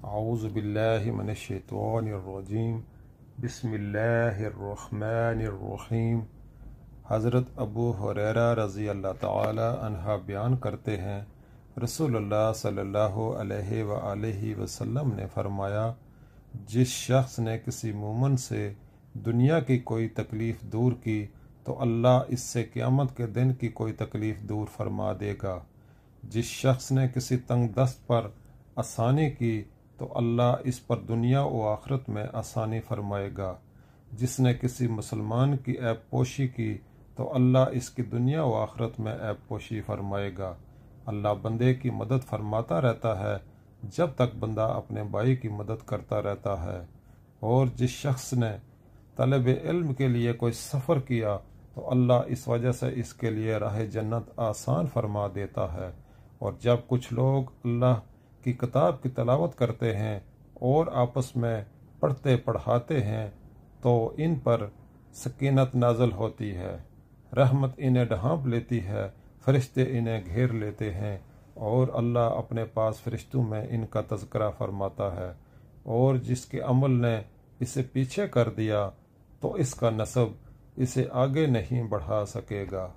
اعوذ باللہ من الشیطان الرجیم بسم اللہ الرحمن الرحیم۔ حضرت ابو ہریرہ رضی اللہ تعالی عنہ بیان کرتے ہیں، رسول اللہ صلی اللہ علیہ وآلہ وسلم نے فرمایا، جس شخص نے کسی مومن سے دنیا کی کوئی تکلیف دور کی تو اللہ اس سے قیامت کے دن کی کوئی تکلیف دور فرما دے گا۔ جس شخص نے کسی تنگ دست پر آسانی کی تو اللہ اس پر دنیا و آخرت میں آسانی فرمائے گا۔ جس نے کسی مسلمان کی عیب پوشی کی تو اللہ اس کی دنیا و آخرت میں عیب پوشی فرمائے گا۔ اللہ بندے کی مدد فرماتا رہتا ہے جب تک بندہ اپنے بھائی کی مدد کرتا رہتا ہے۔ اور جس شخص نے طلب علم کے لیے کوئی سفر کیا تو اللہ اس وجہ سے اس کے لیے راہ جنت آسان فرما دیتا ہے۔ اور جب کچھ لوگ اللہ کی کتاب کی تلاوت کرتے ہیں اور آپس میں پڑھتے پڑھاتے ہیں تو ان پر سکینت نازل ہوتی ہے، رحمت انہیں ڈھانپ لیتی ہے، فرشتے انہیں گھیر لیتے ہیں اور اللہ اپنے پاس فرشتوں میں ان کا تذکرہ فرماتا ہے۔ اور جس کے عمل نے اسے پیچھے کر دیا تو اس کا نسب اسے آگے نہیں بڑھا سکے گا۔